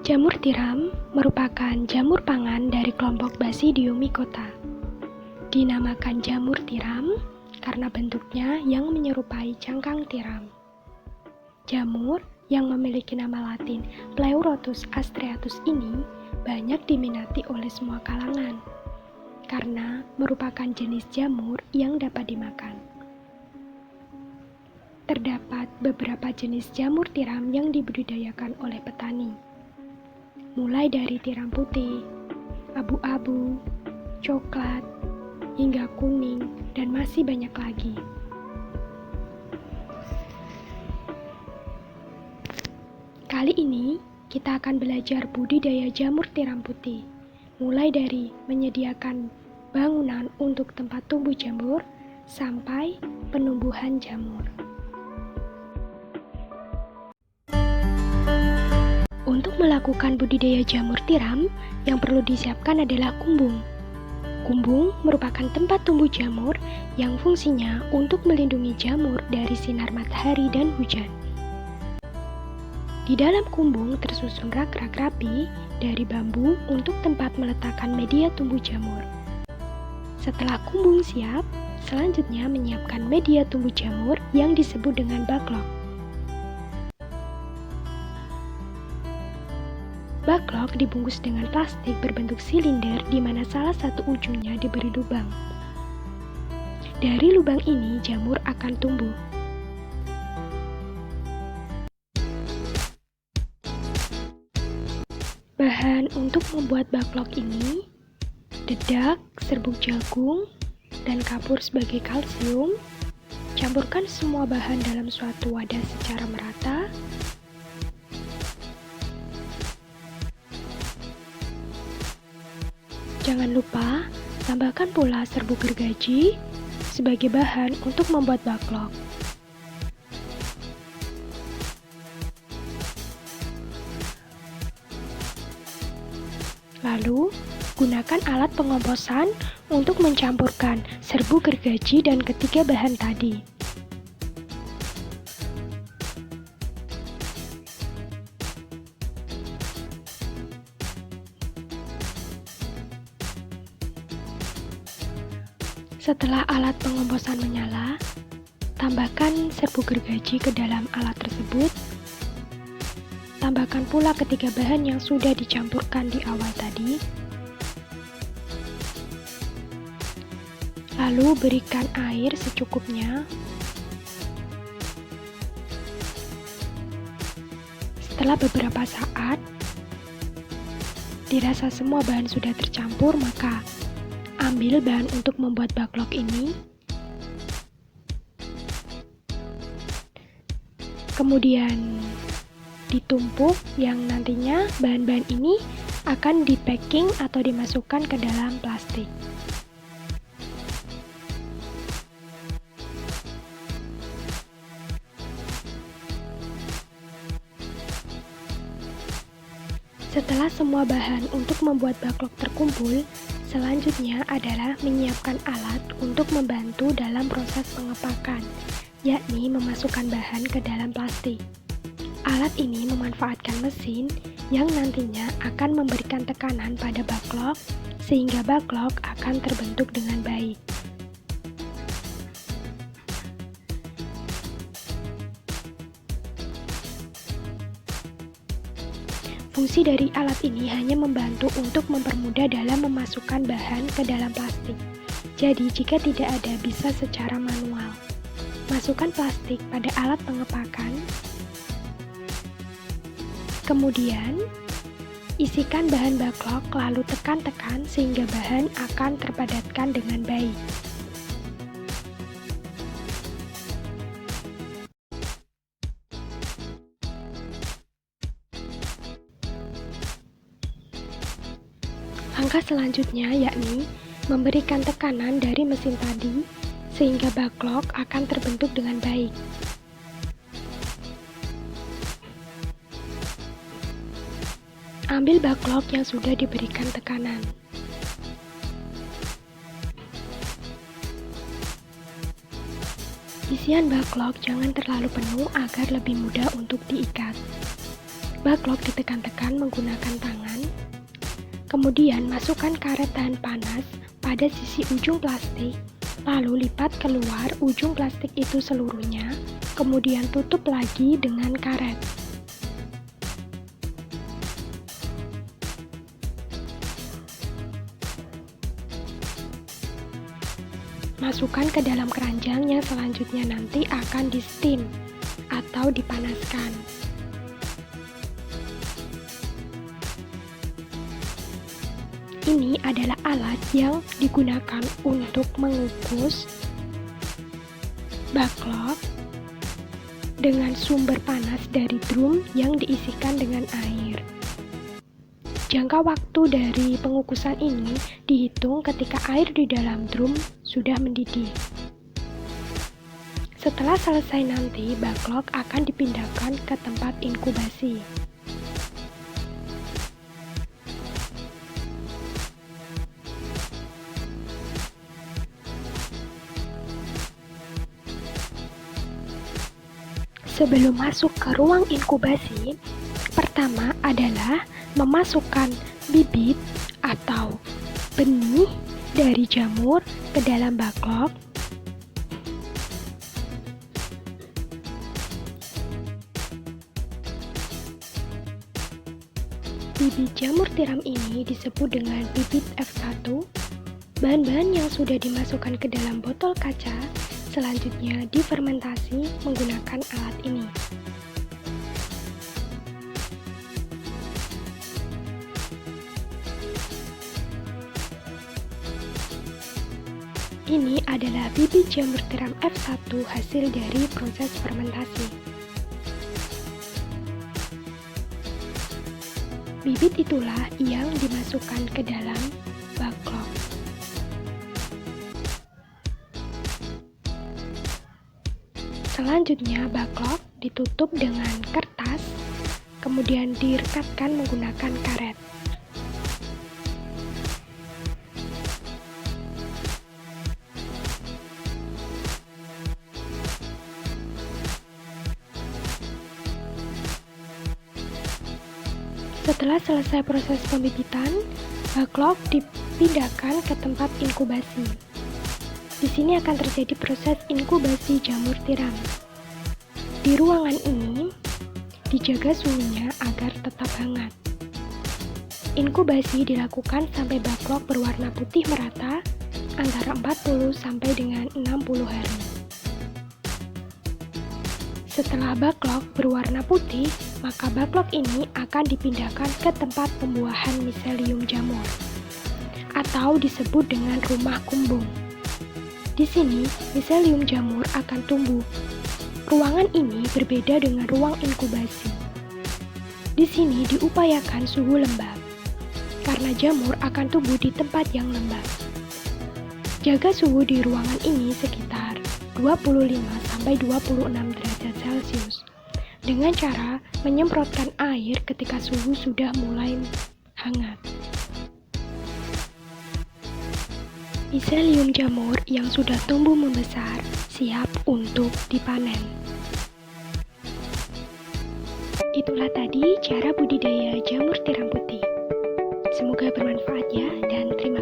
Jamur tiram merupakan jamur pangan dari kelompok Basidiomycota. Dinamakan jamur tiram karena bentuknya yang menyerupai cangkang tiram. Jamur yang memiliki nama latin Pleurotus astreatus ini banyak diminati oleh semua kalangan karena merupakan jenis jamur yang dapat dimakan. Terdapat beberapa jenis jamur tiram yang dibudidayakan oleh petani, mulai dari tiram putih, abu-abu, coklat, hingga kuning, dan masih banyak lagi. Kali ini, kita akan belajar budidaya jamur tiram putih, mulai dari menyediakan bangunan untuk tempat tumbuh jamur, sampai penumbuhan jamur. Untuk melakukan budidaya jamur tiram, yang perlu disiapkan adalah kumbung. Kumbung merupakan tempat tumbuh jamur yang fungsinya untuk melindungi jamur dari sinar matahari dan hujan. Di dalam kumbung tersusun rak-rak rapi dari bambu untuk tempat meletakkan media tumbuh jamur. Setelah kumbung siap, selanjutnya menyiapkan media tumbuh jamur yang disebut dengan backlog. Backlog dibungkus dengan plastik berbentuk silinder di mana salah satu ujungnya diberi lubang. Dari lubang ini jamur akan tumbuh. Bahan untuk membuat backlog ini dedak, serbuk jagung, dan kapur sebagai kalsium. Campurkan semua bahan dalam suatu wadah secara merata. Jangan lupa, tambahkan pula serbuk gergaji sebagai bahan untuk membuat backlog. Lalu, gunakan alat pengomposan untuk mencampurkan serbuk gergaji dan ketiga bahan tadi. Setelah alat pengomposan menyala, tambahkan serbuk gergaji ke dalam alat tersebut. Tambahkan pula ketiga bahan yang sudah dicampurkan di awal tadi. Lalu berikan air secukupnya. Setelah beberapa saat, dirasa semua bahan sudah tercampur, maka ambil bahan untuk membuat backlog ini. Kemudian ditumpuk yang nantinya bahan-bahan ini akan di-packing atau dimasukkan ke dalam plastik. Setelah semua bahan untuk membuat backlog terkumpul, selanjutnya adalah menyiapkan alat untuk membantu dalam proses pengepakan, yakni memasukkan bahan ke dalam plastik. Alat ini memanfaatkan mesin yang nantinya akan memberikan tekanan pada backlog sehingga backlog akan terbentuk dengan baik. Fungsi dari alat ini hanya membantu untuk mempermudah dalam memasukkan bahan ke dalam plastik. Jadi, jika tidak ada, bisa secara manual. Masukkan plastik pada alat pengepakan. Kemudian, isikan bahan backlog lalu tekan-tekan sehingga bahan akan terpadatkan dengan baik. Langkah selanjutnya yakni memberikan tekanan dari mesin tadi sehingga backlog akan terbentuk dengan baik. Ambil backlog yang sudah diberikan tekanan. Isian backlog jangan terlalu penuh agar lebih mudah untuk diikat. Backlog ditekan-tekan menggunakan tangan. Kemudian masukkan karet tahan panas pada sisi ujung plastik, lalu lipat keluar ujung plastik itu seluruhnya, kemudian tutup lagi dengan karet. Masukkan ke dalam keranjang yang selanjutnya nanti akan di-steam atau dipanaskan. Ini adalah alat yang digunakan untuk mengukus backlog dengan sumber panas dari drum yang diisikan dengan air. Jangka waktu dari pengukusan ini dihitung ketika air di dalam drum sudah mendidih. Setelah selesai nanti, backlog akan dipindahkan ke tempat inkubasi. Sebelum masuk ke ruang inkubasi, pertama adalah memasukkan bibit atau benih dari jamur ke dalam backlog. Bibit jamur tiram ini disebut dengan bibit F1. Bahan-bahan yang sudah dimasukkan ke dalam botol kaca selanjutnya difermentasi menggunakan alat ini. Ini adalah bibit jamur tiram F1 hasil dari proses fermentasi. Bibit itulah yang dimasukkan ke dalam backlog. Selanjutnya, backlog ditutup dengan kertas, kemudian direkatkan menggunakan karet. Setelah selesai proses pembibitan, backlog dipindahkan ke tempat inkubasi. Di sini akan terjadi proses inkubasi jamur tiram. Di ruangan ini, dijaga suhunya agar tetap hangat. Inkubasi dilakukan sampai backlog berwarna putih merata antara 40 sampai dengan 60 hari. Setelah backlog berwarna putih, maka backlog ini akan dipindahkan ke tempat pembuahan miselium jamur atau disebut dengan rumah kumbung. Di sini, miselium jamur akan tumbuh. Ruangan ini berbeda dengan ruang inkubasi. Di sini diupayakan suhu lembab, karena jamur akan tumbuh di tempat yang lembab. Jaga suhu di ruangan ini sekitar 25-26 derajat Celcius, dengan cara menyemprotkan air ketika suhu sudah mulai hangat. Miselium jamur yang sudah tumbuh membesar siap untuk dipanen. Itulah tadi cara budidaya jamur tiram putih. Semoga bermanfaat ya, dan terima kasih.